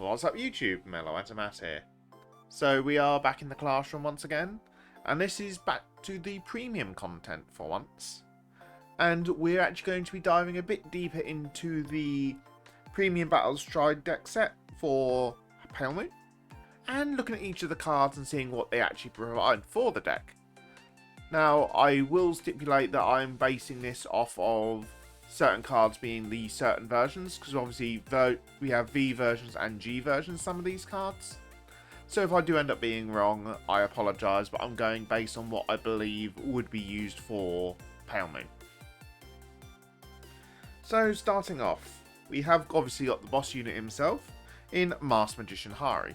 What's up YouTube, Mellow Antimat here. So we are back in the classroom once again, and this is back to the premium content for once. And we're actually going to be diving a bit deeper into the Premium Battle Deckset for Pale Moon, and looking at each of the cards and seeing what they actually provide for the deck. Now, I will stipulate that I'm basing this off of certain cards being the certain versions, because obviously we have V versions and G versions, some of these cards. So if I do end up being wrong, I apologise, but I'm going based on what I believe would be used for Pale Moon. So starting off, we have obviously got the boss unit himself in Masked Magician Hari.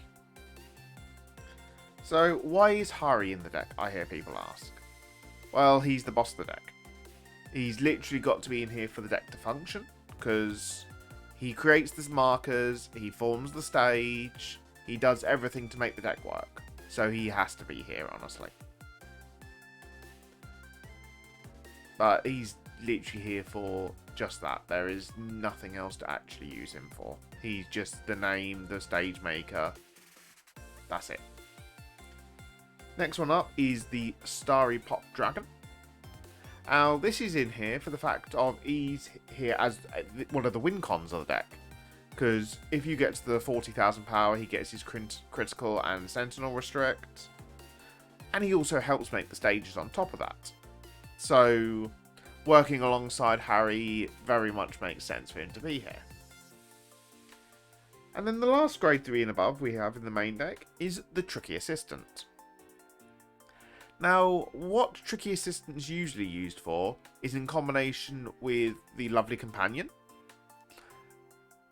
So why is Hari in the deck, I hear people ask. Well, he's the boss of the deck. He's literally got to be in here for the deck to function, because he creates the markers, he forms the stage, he does everything to make the deck work. So he has to be here, honestly. But he's literally here for just that. There is nothing else to actually use him for. He's just the name, the stage maker. That's it. Next one up is the Starry Pop Dragon. Now, this is in here for the fact of he's here as one of the win cons of the deck. Because if you get to the 40,000 power, he gets his critical and sentinel restrict. And he also helps make the stages on top of that. So, working alongside Hari very much makes sense for him to be here. And then the last grade 3 and above we have in the main deck is the Tricky Assistant. Now, what Tricky Assistant is usually used for is in combination with the Lovely Companion,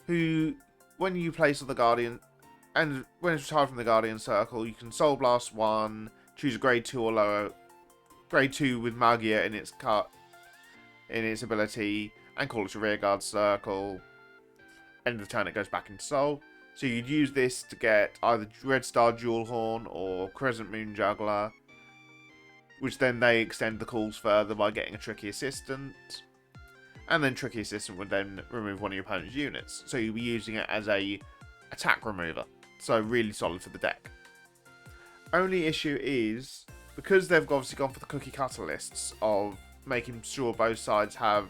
who, when you place on the Guardian, and when it's retired from the Guardian Circle, you can Soul Blast 1, choose a grade 2 or lower, grade 2 with Magia in its ability, and call it a Rearguard Circle. End of turn, it goes back into Soul. So you'd use this to get either Red Star Jewel Horn or Crescent Moon Juggler, which then they extend the calls further by getting a Tricky Assistant. And then Tricky Assistant would then remove one of your opponent's units. So you'll be using it as a attack remover. So really solid for the deck. Only issue is, because they've obviously gone for the cookie cutter lists of making sure both sides have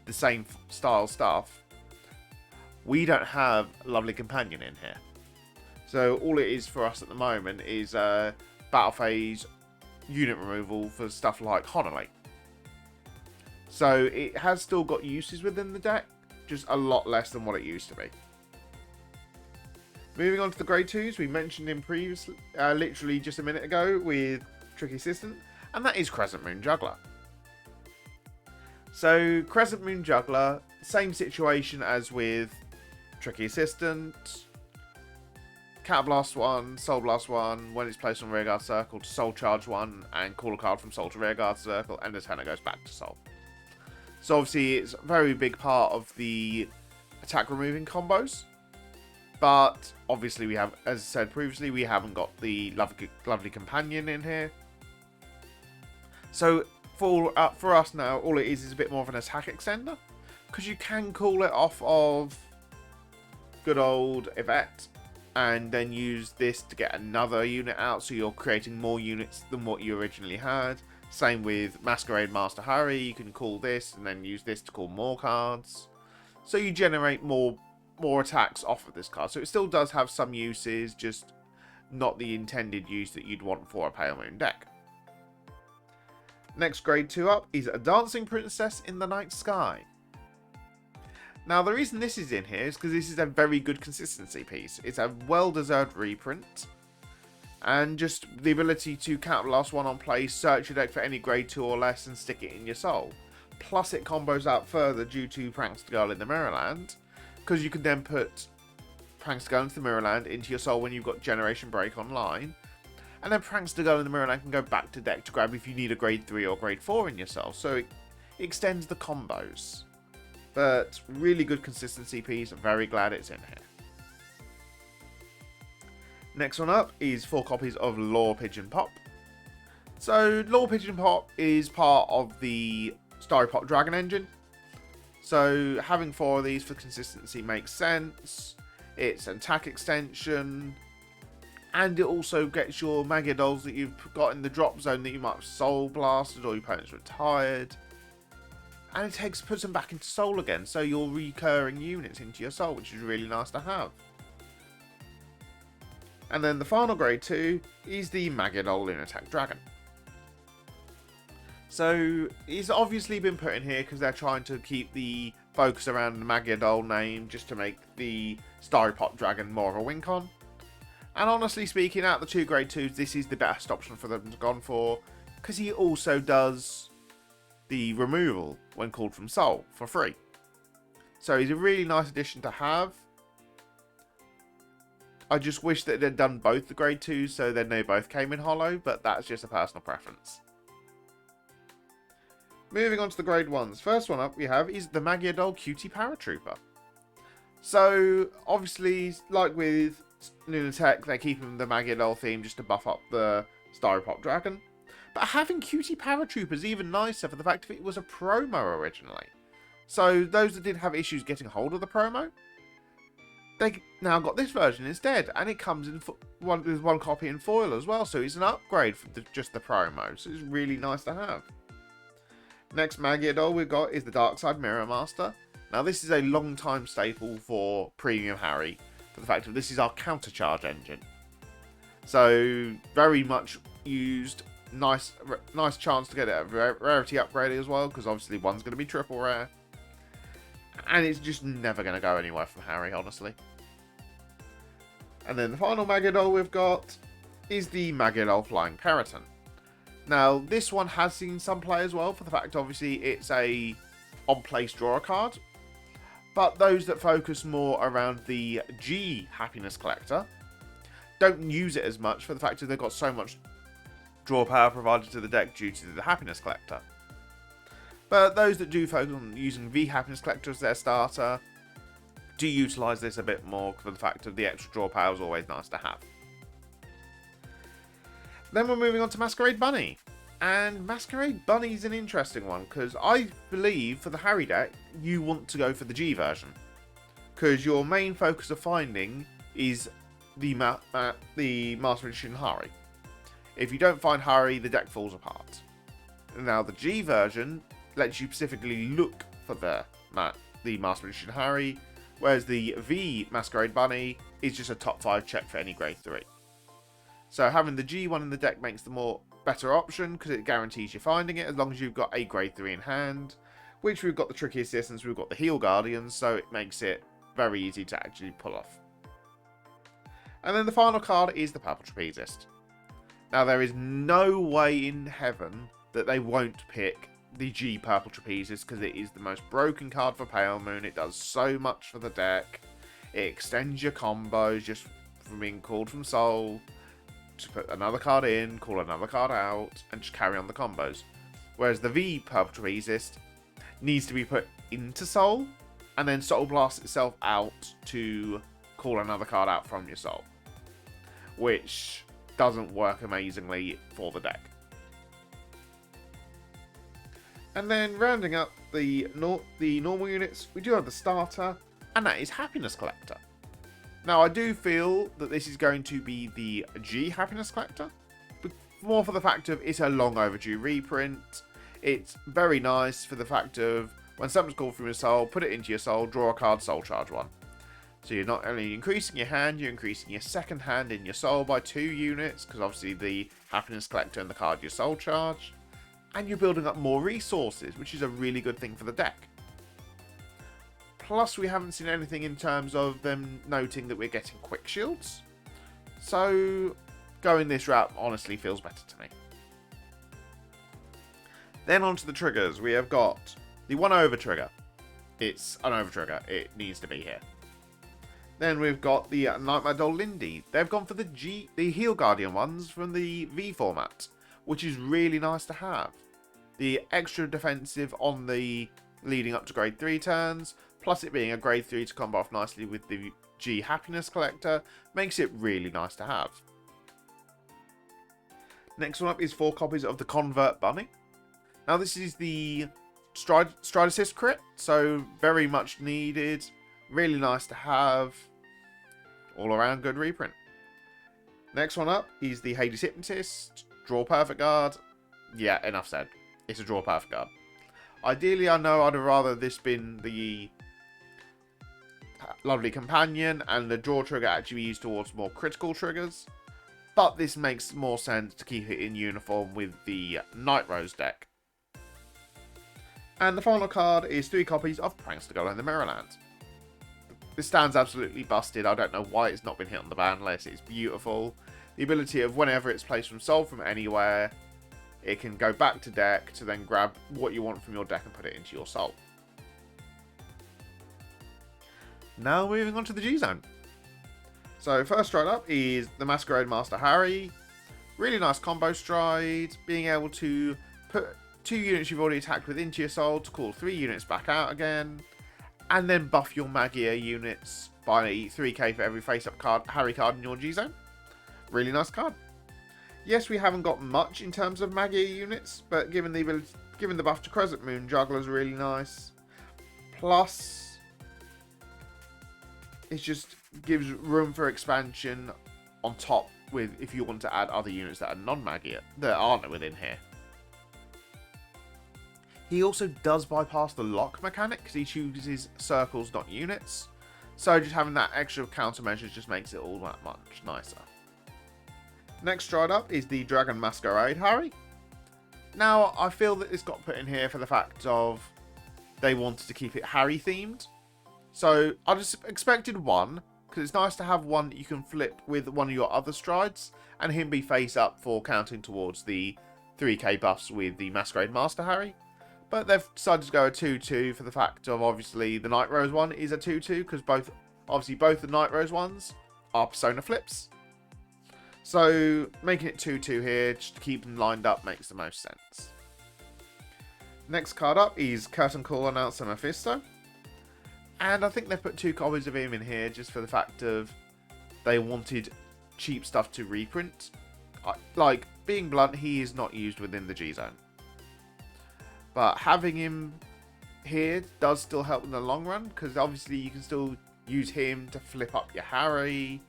the same style stuff, we don't have Lovely Companion in here. So all it is for us at the moment is battle phase unit removal for stuff like Honolly. So it has still got uses within the deck, just a lot less than what it used to be. Moving on to the grade 2s, we mentioned him previously, literally just a minute ago with Tricky Assistant, and that is Crescent Moon Juggler. So Crescent Moon Juggler, same situation as with Tricky Assistant. Counterblast 1, Soul Blast 1, when it's placed on Rearguard Circle to Soul Charge 1 and call a card from Soul to Rearguard Circle, and the turn it goes back to Soul. So obviously it's a very big part of the attack removing combos, but obviously we have, as I said previously, we haven't got the Lovely Companion in here. So for us now, all it is a bit more of an attack extender, because you can call it off of good old Yvette, and then use this to get another unit out, so you're creating more units than what you originally had. Same with Masquerade Master Hari, you can call this and then use this to call more cards. So you generate more attacks off of this card. So it still does have some uses, just not the intended use that you'd want for a Pale Moon deck. Next grade 2 up is a Dancing Princess in the Night Sky. Now, the reason this is in here is because this is a very good consistency piece. It's a well-deserved reprint. And just the ability to counterblast 1 on play, search your deck for any grade 2 or less and stick it in your soul. Plus it combos out further due to Prankster Girl in the Mirrorland, because you can then put Prankster Girl into the Mirrorland into your soul when you've got Generation Break online. And then Prankster Girl in the Mirrorland can go back to deck to grab if you need a grade 3 or grade 4 in your soul. So it extends the combos. But really good consistency piece. I'm very glad it's in here. Next one up is 4 copies of Lore Pigeon Pop. So Lore Pigeon Pop is part of the Starry Pop Dragon engine. So having 4 of these for consistency makes sense. It's an attack extension. And it also gets your Magidolls that you've got in the drop zone that you might have soul blasted or your opponent's retired. And it puts them back into soul again, so you're recurring units into your soul, which is really nice to have. And then the final grade 2 is the Magidoll Lunatic Dragon. So he's obviously been put in here because they're trying to keep the focus around the Magidoll name just to make the Starry Pot Dragon more of a win con. And honestly speaking, out of the 2 grade 2s, this is the best option for them to gone for, because he also does the removal when called from Soul for free. So he's a really nice addition to have. I just wish that they'd done both the grade 2s, so then they both came in holo, but that's just a personal preference. Moving on to the grade 1s. First one up we have is the Magidoll Cutie Paratrooper. So, obviously, like with Lunatic, they're keeping the Magidoll theme just to buff up the Starry Pop Dragon. But having Cutie Paratrooper is even nicer for the fact that it was a promo originally. So, those that did have issues getting hold of the promo, they now got this version instead. And it comes in with one copy in foil as well. So, it's an upgrade from just the promo. So, it's really nice to have. Next Magidoll we've got is the Darkside Mirror Master. Now, this is a long-time staple for Premium Harry, for the fact that this is our countercharge engine. So, very much used. Nice chance to get a rarity upgrade as well, because obviously one's going to be triple rare. And it's just never going to go anywhere from Harry, honestly. And then the final Magidoll we've got is the Magidoll Flying Periton. Now, this one has seen some play as well, for the fact obviously it's a on-place draw a card. But those that focus more around the G Happiness Collector don't use it as much, for the fact that they've got so much draw power provided to the deck due to the Happiness Collector. But those that do focus on using the Happiness Collector as their starter do utilise this a bit more, for the fact that the extra draw power is always nice to have. Then we're moving on to Masquerade Bunny. And Masquerade Bunny is an interesting one, because I believe for the Harry deck, you want to go for the G version. Because your main focus of finding is the Master Magician Harry. If you don't find Harry, the deck falls apart. Now, the G version lets you specifically look for the Master Magician Harry, whereas the V Masquerade Bunny is just a top 5 check for any grade 3. So having the G one in the deck makes the better option, because it guarantees you finding it as long as you've got a grade 3 in hand, which we've got the Tricky Assistants, we've got the Heal Guardians, so it makes it very easy to actually pull off. And then the final card is the Purple Trapezist. Now, there is no way in heaven that they won't pick the G Purple Trapezist, because it is the most broken card for Pale Moon. It does so much for the deck. It extends your combos just from being called from Soul, to put another card in, call another card out, and just carry on the combos. Whereas the V Purple Trapezist needs to be put into Soul, and then Soul Blast itself out to call another card out from your Soul, which doesn't work amazingly for the deck. And then rounding up the normal units, we do have the starter, and that is Happiness Collector. Now, I do feel that this is going to be the G Happiness Collector, but more for the fact of it's a long overdue reprint. It's very nice for the fact of when something's called from your Soul, put it into your Soul, draw a card, Soul Charge 1. So you're not only increasing your hand, you're increasing your second hand in your Soul by 2 units, because obviously the Happiness Collector and the card your Soul Charge, and you're building up more resources, which is a really good thing for the deck. Plus, we haven't seen anything in terms of them noting that we're getting quick shields. So, going this route honestly feels better to me. Then onto the triggers. We have got the 1 over trigger. It's an over trigger. It needs to be here. Then we've got the Nightmare Doll Lindy. They've gone for the Heal Guardian ones from the V format, which is really nice to have. The extra defensive on the leading up to grade 3 turns, plus it being a grade 3 to combo off nicely with the G Happiness Collector, makes it really nice to have. Next one up is 4 copies of the Convert Bunny. Now, this is the Stride Assist crit, so very much needed, really nice to have. All around good reprint. Next one up is the Hades Hypnotist. Draw perfect card. Yeah, enough said. It's a draw perfect card. Ideally, I know I'd have rather this been the lovely companion and the draw trigger actually used towards more critical triggers. But this makes more sense to keep it in uniform with the Night Rose deck. And the final card is 3 copies of Prankster Girl in the Mirrorland. This stands absolutely busted. I don't know why it's not been hit on the ban list. It's beautiful. The ability of whenever it's placed from soul from anywhere, it can go back to deck to then grab what you want from your deck and put it into your soul. Now moving on to the G-Zone. So first stride up is the Masquerade Master Harry. Really nice combo stride. Being able to put 2 units you've already attacked with into your soul to call 3 units back out again. And then buff your Magia units by 3k for every face-up card, Harry card in your G-Zone. Really nice card. Yes, we haven't got much in terms of Magia units, but given the buff to Crescent Moon, Juggler's really nice. Plus, it just gives room for expansion on top with if you want to add other units that are non-Magia, that aren't within here. He also does bypass the lock mechanic because he chooses circles, not units. So just having that extra countermeasures just makes it all that much nicer. Next stride up is the Dragon Masquerade Harry. Now, I feel that this got put in here for the fact of they wanted to keep it Harry themed. So I just expected one, because it's nice to have one that you can flip with one of your other strides, and him be face up for counting towards the 3k buffs with the Masquerade Master Harry. But they've decided to go a 2-2 for the fact of obviously the Night Rose one is a 2-2, because both the Night Rose ones are Persona flips. So making it 2-2 here, just to keep them lined up, makes the most sense. Next card up is Curtain Call Announcer Mephisto. And I think they've put 2 copies of him in here just for the fact of they wanted cheap stuff to reprint. Like, being blunt, he is not used within the G-Zone. But having him here does still help in the long run, because obviously you can still use him to flip up your Harry.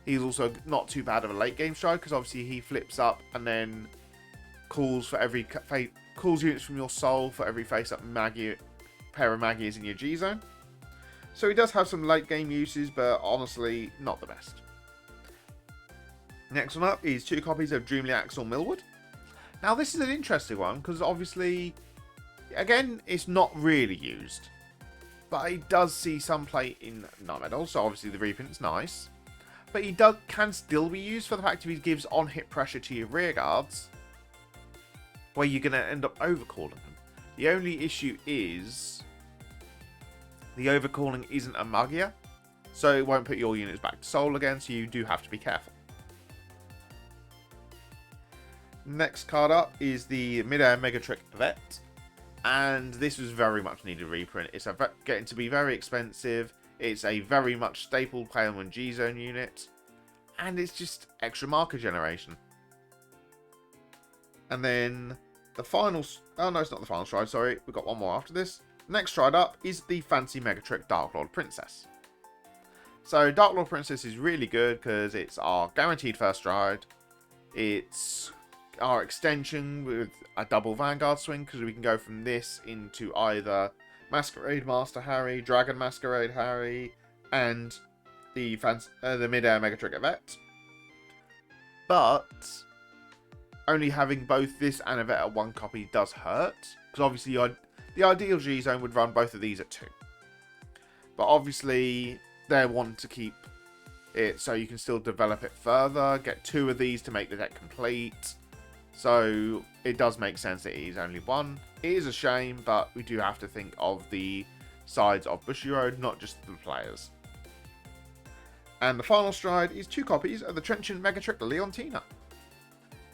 He's also not too bad of a late game stride, because obviously he flips up and then calls for every calls units from your soul for every face-up pair of Magias in your G-Zone. So he does have some late game uses, but honestly, not the best. Next one up is 2 copies of Dreamly Axel Millwood. Now this is an interesting one, because obviously, again, it's not really used. But he does see some play in non-metal, so obviously the reprint's nice. But he can still be used for the fact that he gives on-hit pressure to your rear guards, where you're going to end up overcalling them. The only issue is the overcalling isn't a Magia, so it won't put your units back to soul again, so you do have to be careful. Next card up is the Mid-Air Megatrick Vet, and this was very much needed reprint. It's getting to be very expensive. It's a very much staple Paleon G-Zone unit, and it's just extra marker generation. And then the final... Oh no, it's not the final stride, sorry. We've got one more after this. Next stride up is the fancy Megatrick Dark Lord Princess. So Dark Lord Princess is really good because it's our guaranteed first stride. It's our extension with a double Vanguard swing, because we can go from this into either Masquerade Master Harry, Dragon Masquerade Harry, and the Mid-Air Megatrick Vet. But only having both this and a Vet at 1 copy does hurt, because obviously the ideal G-Zone would run both of these at 2. But obviously they want to keep it so you can still develop it further, get 2 of these to make the deck complete. So it does make sense that it is only 1. It is a shame, but we do have to think of the sides of Bushiroad, not just the players. And the final stride is 2 copies of the Trenchant Megatrick Leontina.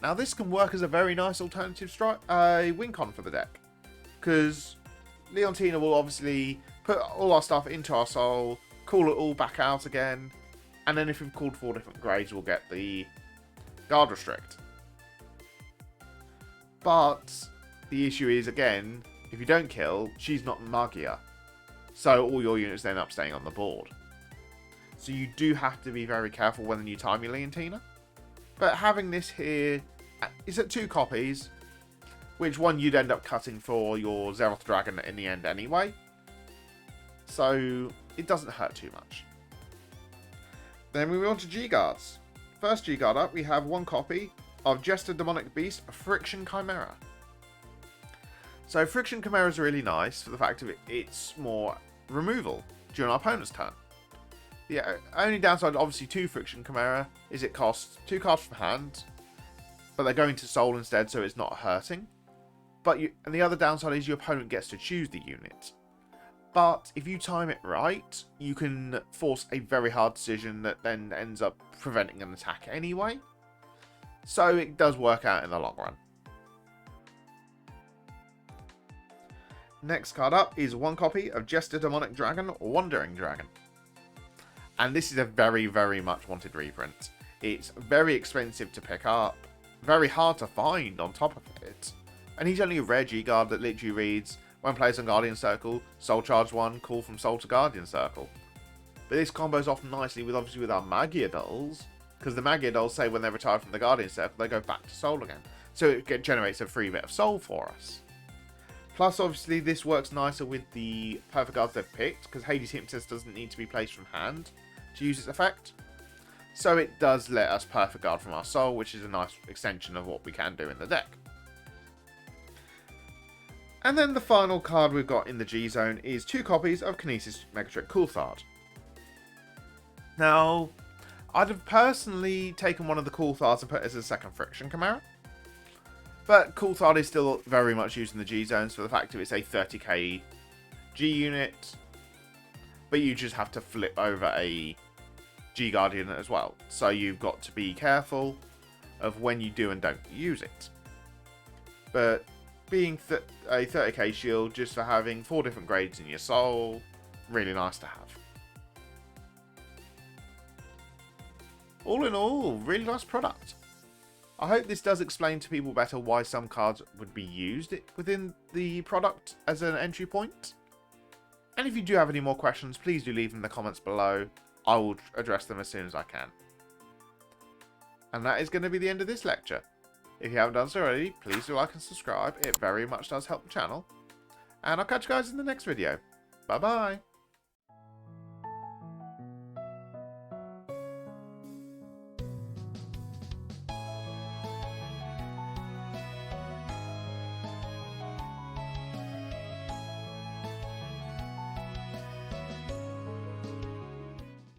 Now this can work as a very nice alternative win con for the deck, because Leontina will obviously put all our stuff into our soul, call it all back out again, and then if we've called 4 different grades, we'll get the Guard Restrict. But the issue is, again, if you don't kill, she's not Magia, so all your units then end up staying on the board. So you do have to be very careful when you time your Leontina. But having this here is at 2 copies, which one you'd end up cutting for your Zeroth Dragon in the end anyway. So it doesn't hurt too much. Then we move on to G-Guards. First G-Guard up, we have 1 copy of Jester Demonic Beast Friction Chimera. So Friction Chimera is really nice for the fact of it's more removal during our opponent's turn. The only downside, obviously, to Friction Chimera is it costs 2 cards from hand, but they're going to Soul instead, so it's not hurting. And the other downside is your opponent gets to choose the unit. But if you time it right, you can force a very hard decision that then ends up preventing an attack anyway. So it does work out in the long run. Next card up is 1 copy of Jester Demonic Dragon Wandering Dragon. And this is a very, very much wanted reprint. It's very expensive to pick up, very hard to find on top of it. And he's only a rare G-Guard that literally reads, when placed on Guardian Circle, Soul Charge 1, call from Soul to Guardian Circle. But this combos off nicely with, obviously, with our Magiadolls, because the Magiadolls say when they're retired from the Guardian Circle, they go back to Soul again. So it generates a free bit of Soul for us. Plus, obviously, this works nicer with the Perfect Guards they've picked, because Hades Hypnotist doesn't need to be placed from hand to use its effect. So it does let us Perfect Guard from our Soul, which is a nice extension of what we can do in the deck. And then the final card we've got in the G-Zone is 2 copies of Kinesis Megatrick Coulthard. Now, I'd have personally taken one of the Coulthards and put it as a second Friction Chimera. But Coulthard is still very much used in the G-Zones for the fact that it's a 30k G unit. But you just have to flip over a G-Guardian as well. So you've got to be careful of when you do and don't use it. But being a 30k shield just for having 4 different grades in your Soul, really nice to have. All in all, really nice product. I hope this does explain to people better why some cards would be used within the product as an entry point. And if you do have any more questions, please do leave them in the comments below. I will address them as soon as I can. And that is going to be the end of this lecture. If you haven't done so already, please do like and subscribe. It very much does help the channel. And I'll catch you guys in the next video. Bye bye.